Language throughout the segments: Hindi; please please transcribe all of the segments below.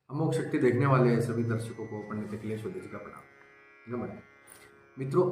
अमोघ शक्ति देखने वाले सभी दर्शकों को पंडित अखिलेश वैद्य जी का प्रणाम। नमस्कार मित्रों,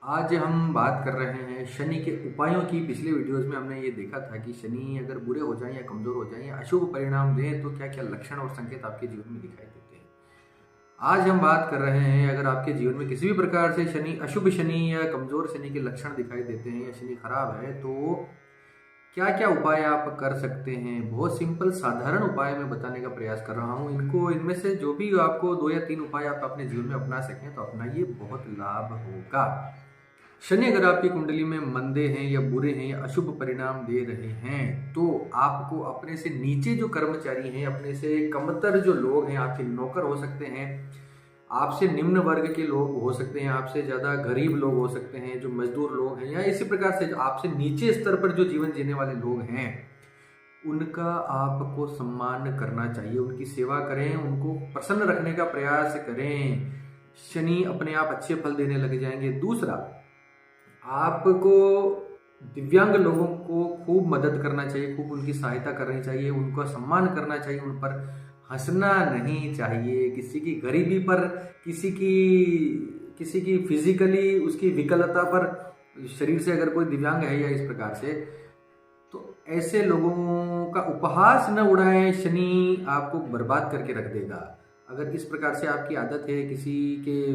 आज हम बात कर रहे हैं शनि के उपायों की। पिछले वीडियोस में हमने ये देखा था कि शनि अगर बुरे हो जाएं या कमजोर हो जाएं या अशुभ परिणाम दें तो क्या क्या लक्षण और संकेत आपके जीवन में दिखाई देते हैं। आज हम बात कर रहे हैं, अगर आपके जीवन में किसी भी प्रकार से शनि, अशुभ शनि या कमजोर शनि के लक्षण दिखाई देते हैं या शनि खराब है तो क्या क्या उपाय आप कर सकते हैं। बहुत सिंपल साधारण उपाय मैं बताने का प्रयास कर रहा हूं। इनमें से जो भी आपको 2 या 3 उपाय आप अपने जीवन में अपना सकें तो अपनाइए, बहुत लाभ होगा। शनि अगर आपकी कुंडली में मंदे हैं या बुरे हैं या अशुभ परिणाम दे रहे हैं तो आपको अपने से नीचे जो कर्मचारी हैं, अपने से कमतर जो लोग हैं, आपके नौकर हो सकते हैं, आपसे निम्न वर्ग के लोग हो सकते हैं, आपसे ज़्यादा गरीब लोग हो सकते हैं, जो मजदूर लोग हैं, या इसी प्रकार से आपसे नीचे स्तर पर जो जीवन जीने वाले लोग हैं, उनका आपको सम्मान करना चाहिए। उनकी सेवा करें, उनको प्रसन्न रखने का प्रयास करें। शनि अपने आप अच्छे फल देने लग जाएंगे। दूसरा, आपको दिव्यांग लोगों को खूब मदद करना चाहिए, खूब उनकी सहायता करनी चाहिए, उनका सम्मान करना चाहिए, उन पर हंसना नहीं चाहिए। किसी की गरीबी पर, किसी की फिजिकली उसकी विकलता पर, शरीर से अगर कोई दिव्यांग है या इस प्रकार से, तो ऐसे लोगों का उपहास न उड़ाएं। शनि आपको बर्बाद करके रख देगा। अगर इस प्रकार से आपकी आदत है, किसी के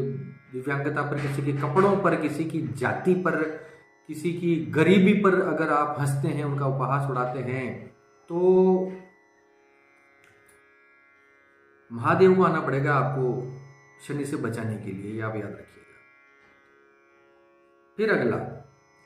दिव्यांगता पर, किसी के कपड़ों पर, किसी की जाति पर, किसी की गरीबी पर अगर आप हंसते हैं, उनका उपहास उड़ाते हैं, तो महादेव को आना पड़ेगा आपको शनि से बचाने के लिए। ये आप याद रखिएगा। फिर अगला,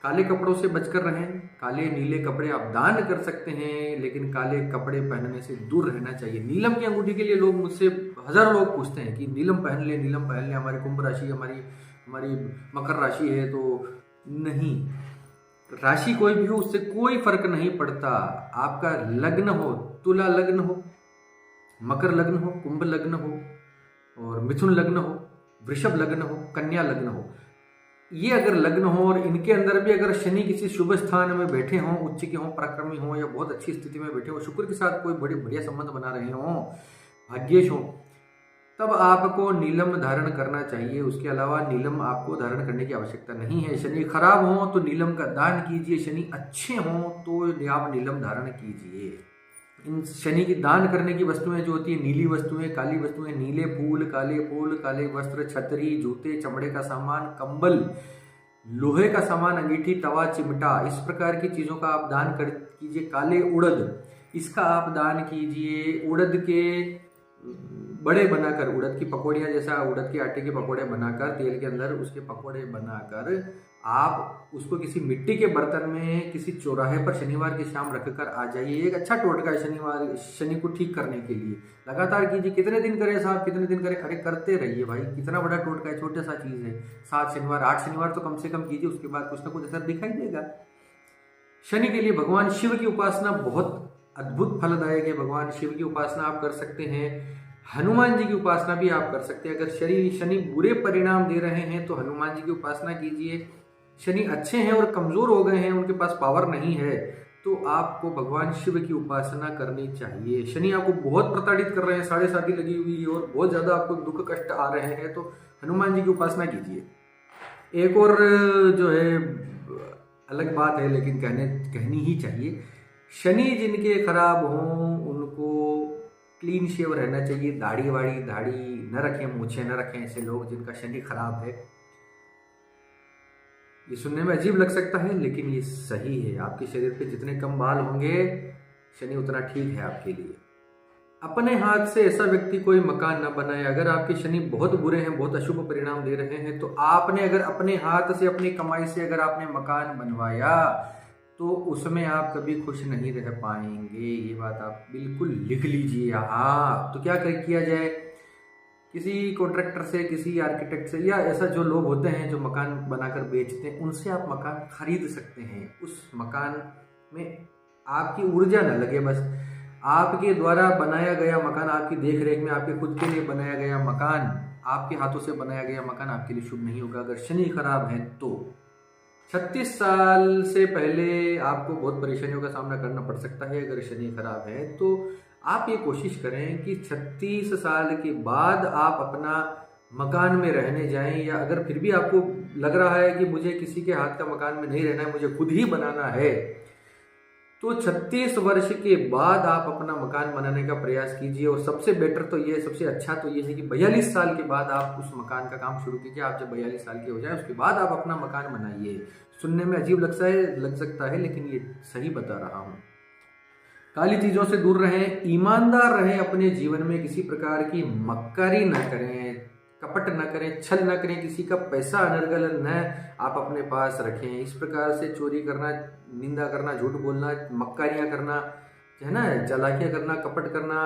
काले कपड़ों से बचकर रहें। काले नीले कपड़े आप दान कर सकते हैं, लेकिन काले कपड़े पहनने से दूर रहना चाहिए। नीलम की अंगूठी के लिए लोग मुझसे हजारों लोग पूछते हैं कि नीलम पहन ले, नीलम पहन ले, हमारी कुंभ राशि, हमारी मकर राशि है। तो नहीं, राशि कोई भी हो उससे कोई फर्क नहीं पड़ता। आपका लग्न हो, तुला लग्न हो, मकर लग्न हो, कुंभ लग्न हो, और मिथुन लग्न हो, वृषभ लग्न हो, कन्या लग्न हो, ये अगर लग्न हो और इनके अंदर भी अगर शनि किसी शुभ स्थान में बैठे हों, उच्च के हों, पराक्रमी हों, या बहुत अच्छी स्थिति में बैठे हों, शुक्र के साथ कोई बड़े बढ़िया संबंध बना रहे हों, भाग्येश हों, तब आपको नीलम धारण करना चाहिए। उसके अलावा नीलम आपको धारण करने की आवश्यकता नहीं है। शनि खराब हो तो नीलम का दान कीजिए, शनि अच्छे हों तो आप नीलम धारण कीजिए। इन शनि की दान करने की वस्तुएं जो होती है, नीली वस्तुएं, काली वस्तुएं, नीले फूल, काले वस्त्र, छतरी, जूते, चमड़े का सामान, कंबल, लोहे का सामान, अंगीठी, तवा, चिमटा, इस प्रकार की चीजों का आप दान कर कीजिए। काले उड़द, इसका आप दान कीजिए। उड़द के बड़े बनाकर, उड़द की पकौड़ियाँ, जैसा उड़द के आटे के पकौड़े बनाकर, तेल के अंदर उसके पकौड़े बनाकर आप उसको किसी मिट्टी के बर्तन में किसी चौराहे पर शनिवार की शाम रखकर आ जाइए। एक अच्छा टोटका है शनि को ठीक करने के लिए। लगातार कीजिए। कितने दिन करें साहब, कितने दिन करें? अरे करते रहिए भाई, कितना बड़ा टोटका है, छोटा सा चीज़ है। 7 शनिवार, 8 शनिवार तो कम से कम कीजिए, उसके बाद कुछ ना कुछ असर दिखाई देगा। शनि के लिए भगवान शिव की उपासना बहुत अद्भुत फलदायक है। भगवान शिव की उपासना आप कर सकते हैं। हनुमान जी की उपासना भी आप कर सकते हैं। अगर शनि बुरे परिणाम दे रहे हैं तो हनुमान जी की उपासना कीजिए। शनि अच्छे हैं और कमजोर हो गए हैं, उनके पास पावर नहीं है, तो आपको भगवान शिव की उपासना करनी चाहिए। शनि आपको बहुत प्रताड़ित कर रहे हैं, 7.5 लगी हुई है और बहुत ज्यादा आपको दुख कष्ट आ रहे हैं, तो हनुमान जी की उपासना कीजिए। एक और जो है अलग बात है, लेकिन कहनी ही चाहिए, शनि जिनके खराब हों उनको क्लीन शेव रहना चाहिए। दाढ़ी न रखें, मूछें न रखें। ऐसे लोग जिनका शनि खराब है, ये सुनने में अजीब लग सकता है लेकिन ये सही है। आपके शरीर पे जितने कम बाल होंगे, शनि उतना ठीक है आपके लिए। अपने हाथ से ऐसा व्यक्ति कोई मकान न बनाए। अगर आपके शनि बहुत बुरे हैं, बहुत अशुभ परिणाम दे रहे हैं, तो आपने अगर अपने हाथ से, अपनी कमाई से अगर आपने मकान बनवाया तो उसमें आप कभी खुश नहीं रह पाएंगे। ये बात आप बिल्कुल लिख लीजिए। हाँ, तो क्या किया जाए? किसी कॉन्ट्रैक्टर से, किसी आर्किटेक्ट से, या ऐसा जो लोग होते हैं जो मकान बनाकर बेचते हैं, उनसे आप मकान खरीद सकते हैं। उस मकान में आपकी ऊर्जा न लगे, बस आपके द्वारा बनाया गया मकान, आपकी देख रेख में, आपके खुद के लिए बनाया गया मकान, आपके हाथों से बनाया गया मकान आपके लिए शुभ नहीं होगा अगर शनि खराब है तो। 36 साल से पहले आपको बहुत परेशानियों का सामना करना पड़ सकता है अगर शनि खराब है। तो आप ये कोशिश करें कि 36 साल के बाद आप अपना मकान में रहने जाएं, या अगर फिर भी आपको लग रहा है कि मुझे किसी के हाथ का मकान में नहीं रहना है, मुझे खुद ही बनाना है, तो 36 वर्ष के बाद आप अपना मकान बनाने का प्रयास कीजिए। और सबसे बेटर तो ये, सबसे अच्छा तो ये है कि 42 साल के बाद आप उस मकान का काम शुरू कीजिए। आप जब 42 साल के हो जाए उसके बाद आप अपना मकान बनाइए। सुनने में अजीब लग सकता है, लेकिन ये सही बता रहा हूँ। काली चीजों से दूर रहें, ईमानदार रहें, अपने जीवन में किसी प्रकार की मक्कारी न करें, कपट न करें, छल न करें, किसी का पैसा अनर्गल न आप अपने पास रखें। इस प्रकार से चोरी करना, निंदा करना, झूठ बोलना, मक्कारियां करना, है ना, चालाकियां करना, कपट करना,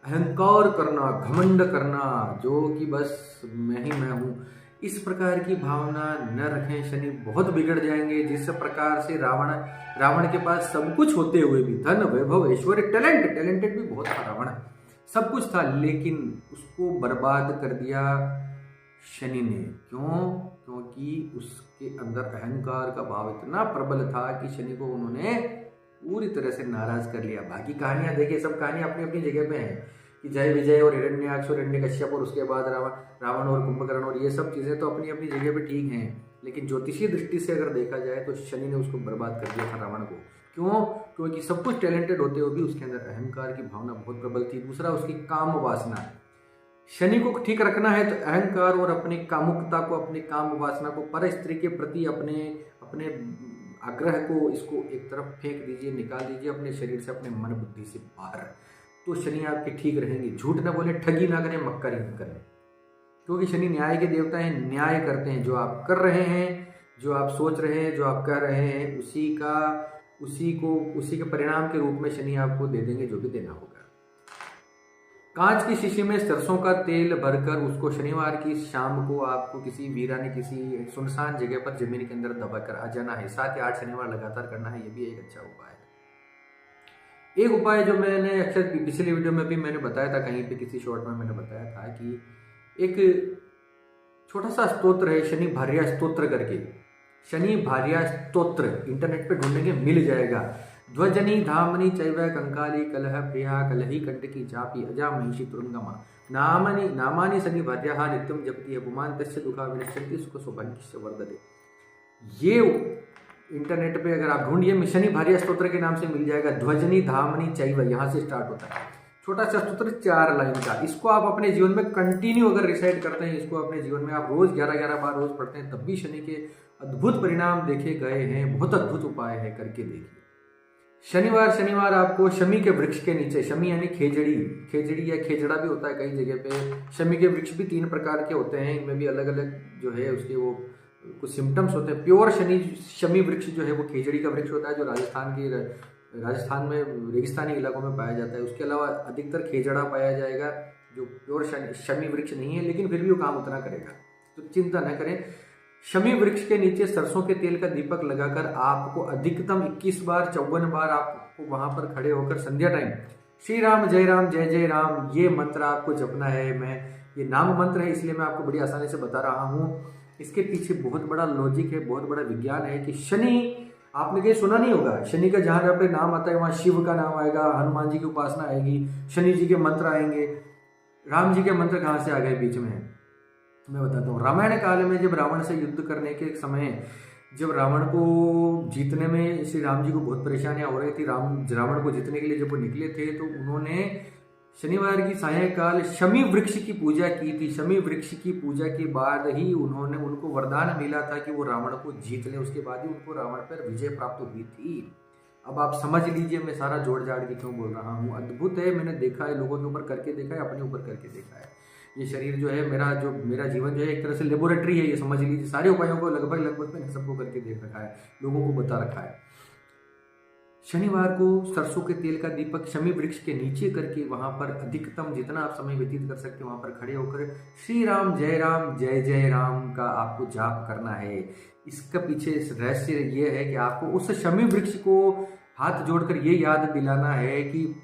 अहंकार करना, घमंड करना, जो कि बस मैं हूं, इस प्रकार की भावना न रखें। शनि बहुत बिगड़ जाएंगे। जिस प्रकार से रावण के पास सब कुछ होते हुए भी, धन, वैभव, ऐश्वर्य, टैलेंटेड भी बहुत था रावण, सब कुछ था, लेकिन उसको बर्बाद कर दिया शनि ने। क्यों? क्योंकि उसके अंदर अहंकार का भाव इतना प्रबल था कि शनि को उन्होंने पूरी तरह से नाराज कर लिया। बाकी कहानियां देखिए, सब कहानियां अपनी अपनी जगह पे हैं कि जय विजय और हिरण्याक्ष और हिरण्यकश्यप और उसके बाद रावण और कुंभकर्ण और ये सब चीजें तो अपनी अपनी जगह पे ठीक हैं, लेकिन ज्योतिषीय दृष्टि से अगर देखा जाए तो शनि ने उसको बर्बाद कर दिया था रावण को। क्यों? क्योंकि सब कुछ टैलेंटेड होते हुए भी उसके अंदर अहंकार की भावना बहुत प्रबल थी। दूसरा, उसकी काम वासना। शनि को ठीक रखना है तो अहंकार और अपनी कामुकता को, अपनी काम वासना को, पर स्त्री के प्रति अपने अपने आग्रह को, इसको एक तरफ फेंक दीजिए, निकाल दीजिए अपने शरीर से, अपने मन बुद्धि से बाहर। तो शनि आपके ठीक रहेंगे। झूठ ना बोले, ठगी ना करें, मक्कारी ना करें, क्योंकि शनि न्याय के देवता हैं, न्याय करते हैं। जो आप कर रहे हैं, जो आप सोच रहे हैं, जो आप कह रहे हैं, उसी के परिणाम के रूप में शनि आपको दे देंगे जो भी देना होगा। कांच की शीशी में सरसों का तेल भरकर उसको शनिवार की शाम को आपको किसी वीरानी, किसी सुनसान जगह पर जमीन के अंदर दबाकर आ जाना है। 7 या 8 शनिवार लगातार करना है। ये भी एक अच्छा उपाय है। एक उपाय जो मैंने अक्सर पिछली वीडियो में भी मैंने बताया था, कहीं पे किसी शॉर्ट में मैंने बताया था कि एक छोटा सा स्तोत्र है, शनि भार्या स्तोत्र करके। शनि भार्या स्तोत्र इंटरनेट पे ढूंढेंगे, मिल जाएगा। ध्वजनी धामनी चैव कंकाली कलह प्रिया कलही कंटकी चापी अजा महिषी तुरंगमा नामानि शनि भार्या नित्यम जपति अपमान तस्य दुखा विनश्यन्ति सुख सौभाग्यस्य वर्धते। ये इंटरनेट पे अगर आप ढूंढिए, शनि भार्या स्तोत्र के नाम से मिल जाएगा। ध्वजनी धामनी चैव, यहाँ से स्टार्ट होता है। छोटा सा स्तोत्र 4 लाइन का। इसको आप अपने जीवन में कंटिन्यू अगर रिसाइट करते हैं, इसको अपने जीवन में आप रोज 11-11 बार रोज पढ़ते हैं, तब भी शनि के अद्भुत परिणाम देखे गए हैं। बहुत अद्भुत उपाय है, करके देखिए। शनिवार आपको शमी के वृक्ष के नीचे, शमी यानी खेजड़ी या खेजड़ा भी होता है कई जगह पे। शमी के वृक्ष भी 3 प्रकार के होते हैं, इनमें भी अलग अलग जो है उसके वो कुछ सिम्टम्स होते हैं। प्योर शमी वृक्ष जो है वो खेजड़ी का वृक्ष होता है, जो राजस्थान में रेगिस्तानी इलाकों में पाया जाता है। उसके अलावा अधिकतर खेजड़ा पाया जाएगा, जो प्योर शमी वृक्ष नहीं है, लेकिन फिर भी वो काम उतना करेगा, तो चिंता न करें। शमी वृक्ष के नीचे सरसों के तेल का दीपक लगाकर आपको अधिकतम 21 बार 54 बार आपको वहां पर खड़े होकर संध्या टाइम श्री राम जय जय राम ये मंत्र आपको जपना है। ये नाम मंत्र है, इसलिए मैं आपको बड़ी आसानी से बता रहा हूँ। इसके पीछे बहुत बड़ा लॉजिक है, बहुत बड़ा विज्ञान है कि शनि, आपने कहीं सुना नहीं होगा, शनि का जहां पे नाम आता है वहां शिव का नाम आएगा, हनुमान जी की उपासना आएगी, शनि जी के मंत्र आएंगे। राम जी के मंत्र कहाँ से आ गए बीच में, मैं बताता हूँ। रामायण काल में जब रावण से युद्ध करने के समय, जब रावण को जीतने में श्री राम जी को बहुत परेशानियां हो रही थी, रावण को जीतने के लिए जब वो निकले थे, तो उन्होंने शनिवार की सायंकाल शमी वृक्ष की पूजा की थी। शमी वृक्ष की पूजा के बाद ही उनको वरदान मिला था कि वो रावण को जीत ले। उसके बाद ही उनको रावण पर विजय प्राप्त हुई थी। अब आप समझ लीजिए मैं सारा जोड़ जाड़ के क्यों बोल रहा हूँ। अद्भुत है, मैंने देखा है, लोगों के ऊपर करके देखा है, अपने ऊपर करके देखा है। ये शरीर जो है मेरा जीवन जो है एक तरह से लेबोरेटरी है, ये समझ लीजिए। सारे उपायों को लगभग मैंने सबको करके देख रखा है, लोगों को बता रखा है। शनिवार को सरसों के तेल का दीपक शमी वृक्ष के नीचे करके वहां पर अधिकतम जितना आप समय व्यतीत कर सकते हैं वहां पर खड़े होकर श्री राम जय जय राम का आपको जाप करना है। इसका पीछे रहस्य ये है कि आपको उस शमी वृक्ष को हाथ जोड़कर ये याद दिलाना है कि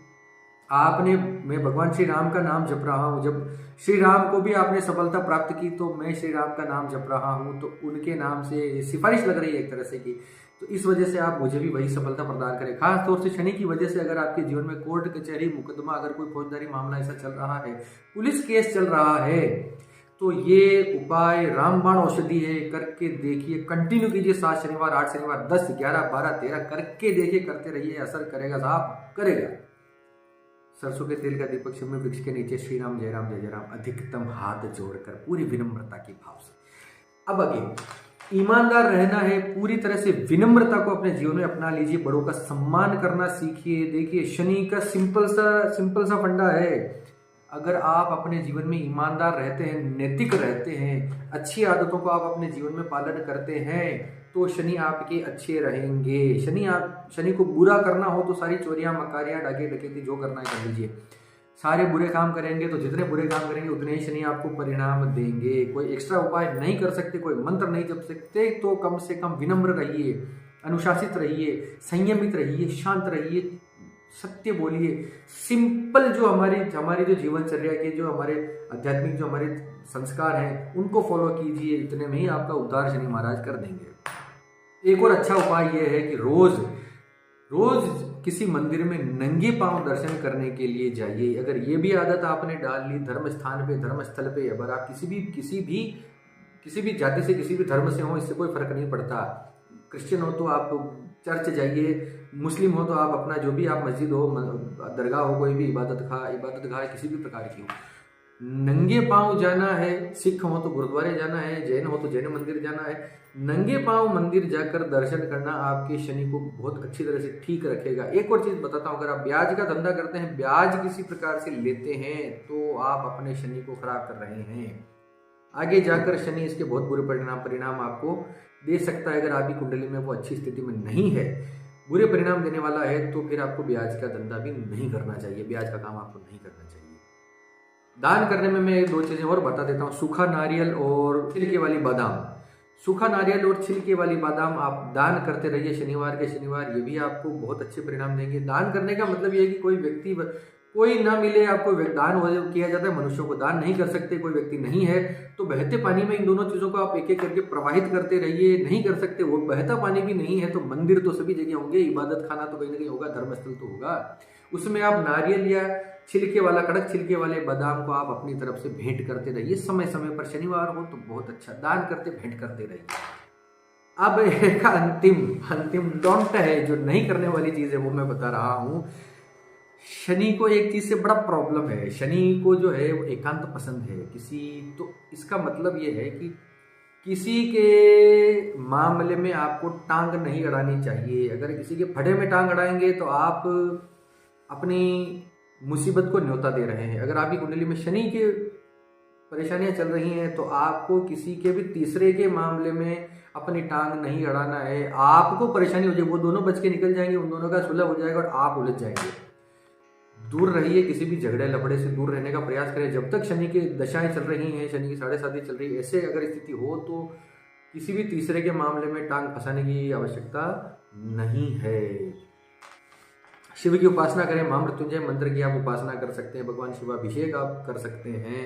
आपने, मैं भगवान श्री राम का नाम जप रहा हूँ, जब श्री राम को भी आपने सफलता प्राप्त की तो मैं श्री राम का नाम जप रहा हूँ, तो उनके नाम से सिफारिश लग रही है एक तरह से की, तो इस वजह से आप मुझे भी वही सफलता प्रदान करें। खास तौर से शनि की वजह से अगर आपके जीवन में कोर्ट कचहरी मुकदमा, अगर कोई फौजदारी मामला ऐसा चल रहा है, पुलिस केस चल रहा है, तो ये उपाय रामबाण औषधि है, करके देखिए, कंटिन्यू कीजिए। 7 शनिवार, 8 शनिवार, 10, 11, 12, 13 करके देखिए, करते रहिए, असर करेगा साहब, करेगा। सरसों के तेल का दीपक शिव में वृक्ष के नीचे श्री राम जय राम जय जय राम अधिकतम हाथ जोड़कर पूरी विनम्रता के भाव से। अब आगे ईमानदार रहना है, पूरी तरह से विनम्रता को अपने जीवन में अपना लीजिए, बड़ों का सम्मान करना सीखिए। देखिए शनि का सिंपल सा फंडा है, अगर आप अपने जीवन में ईमानदार रहते हैं, नैतिक रहते हैं, अच्छी आदतों को आप अपने जीवन में पालन करते हैं, तो शनि आपके अच्छे रहेंगे। शनि को बुरा करना हो तो सारी चोरियां मकारियां डाके डकैती जो करना है कर लीजिए। सारे बुरे काम करेंगे तो जितने बुरे काम करेंगे उतने ही शनि आपको परिणाम देंगे। कोई एक्स्ट्रा उपाय नहीं कर सकते, कोई मंत्र नहीं जप सकते, तो कम से कम विनम्र रहिए, अनुशासित रहिए, संयमित रहिए, शांत रहिए, सत्य बोलिए। सिंपल जो हमारी जो जीवनचर्या के जो हमारे आध्यात्मिक जो हमारे संस्कार हैं उनको फॉलो कीजिए, इतने में ही आपका उद्धार शनि महाराज कर देंगे। एक और अच्छा उपाय यह है कि रोज किसी मंदिर में नंगे पांव दर्शन करने के लिए जाइए। अगर ये भी आदत आपने डाल ली, धर्म स्थान पे, धर्म स्थल पे, अगर आप किसी भी जाति से, किसी भी धर्म से हो, इससे कोई फर्क नहीं पड़ता। क्रिश्चियन हो तो आप चर्च जाइए, मुस्लिम हो तो आप अपना जो भी आप मस्जिद हो, दरगाह हो, कोई भी इबादत गाह किसी भी प्रकार की हो, नंगे पांव जाना है। सिख हो तो गुरुद्वारे जाना है, जैन हो तो जैन मंदिर जाना है। नंगे पांव मंदिर जाकर दर्शन करना आपके शनि को बहुत अच्छी तरह से ठीक रखेगा। एक और चीज बताता हूँ, अगर आप ब्याज का धंधा करते हैं, ब्याज किसी प्रकार से लेते हैं, तो आप अपने शनि को खराब कर रहे हैं। आगे जाकर शनि इसके बहुत बुरे परिणाम आपको दे सकता है। अगर आपकी कुंडली में वो अच्छी स्थिति में नहीं है, बुरे परिणाम देने वाला है, तो फिर आपको ब्याज का धंधा भी नहीं करना चाहिए, ब्याज का काम आपको नहीं करना चाहिए। दान करने में मैं 2 चीजें और बता देता हूँ, सूखा नारियल और छिलके वाली बादाम। सूखा नारियल और छिलके वाली बादाम आप दान करते रहिए शनिवार के शनिवार, ये भी आपको बहुत अच्छे परिणाम देंगे। दान करने का मतलब ये है कि कोई ना मिले आपको, दान किया जाता है, मनुष्यों को दान नहीं कर सकते, कोई व्यक्ति नहीं है तो बहते पानी में इन दोनों चीजों को आप एक एक करके प्रवाहित करते रहिए। नहीं कर सकते, वो बहता पानी भी नहीं है तो मंदिर तो सभी जगह होंगे, इबादत खाना तो कहीं ना कहीं होगा, धर्मस्थल तो होगा, उसमें आप नारियल या छिलके वाला, कड़क छिलके वाले बादाम को आप अपनी तरफ से भेंट करते रहिए। समय समय पर शनिवार हो तो बहुत अच्छा दान करते, भेंट करते रहिए। अब एक अंतिम डोंट है, जो नहीं करने वाली चीज है, वो मैं बता रहा हूं। शनि को एक चीज से बड़ा प्रॉब्लम है, शनि को जो है वो एकांत पसंद है तो इसका मतलब ये है कि किसी के मामले में आपको टांग नहीं अड़ानी चाहिए। अगर किसी के फटे में टांग अड़ाएंगे तो आप अपनी मुसीबत को न्योता दे रहे हैं। अगर आपकी कुंडली में शनि की परेशानियां चल रही हैं तो आपको किसी के भी तीसरे के मामले में अपनी टांग नहीं अड़ाना है। आपको परेशानी हो जाए, वो दोनों बच के निकल जाएंगे, उन दोनों का सुलह हो जाएगा और आप उलझ जाएंगे। दूर रहिए, किसी भी झगड़े लफड़े से दूर रहने का प्रयास करें। जब तक शनि की दशाएं चल रही हैं, शनि की 7.5 चल रही है, ऐसे अगर स्थिति हो तो किसी भी तीसरे के मामले में टांग फंसाने की आवश्यकता नहीं है। शिव की उपासना करें, महामृत्युंजय मंत्र की आप उपासना कर सकते हैं, भगवान शिवाभिषेक आप कर सकते हैं,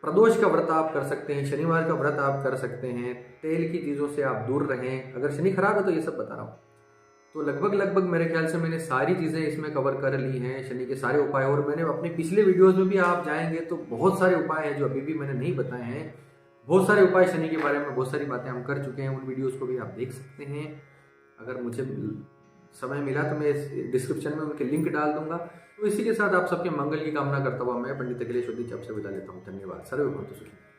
प्रदोष का व्रत आप कर सकते हैं, शनिवार का व्रत आप कर सकते हैं, तेल की चीज़ों से आप दूर रहें। अगर शनि खराब है तो ये सब बता रहा हूँ। तो लगभग मेरे ख्याल से मैंने सारी चीज़ें इसमें कवर कर ली हैं, शनि के सारे उपाय। और मैंने अपने पिछले वीडियोस में भी आप जाएंगे तो बहुत सारे उपाय हैं जो अभी भी मैंने नहीं बताए हैं। बहुत सारे उपाय शनि के बारे में, बहुत सारी बातें हम कर चुके हैं, उन वीडियोस को भी आप देख सकते हैं। अगर मुझे समय मिला तो मैं डिस्क्रिप्शन में उनके लिंक डाल दूंगा। तो इसी के साथ आप सबके मंगल की कामना करता हुआ मैं पंडित अखिलेश आपसे विदा लेता हूँ। धन्यवाद। सर्वे भवन्तु सुखिनः।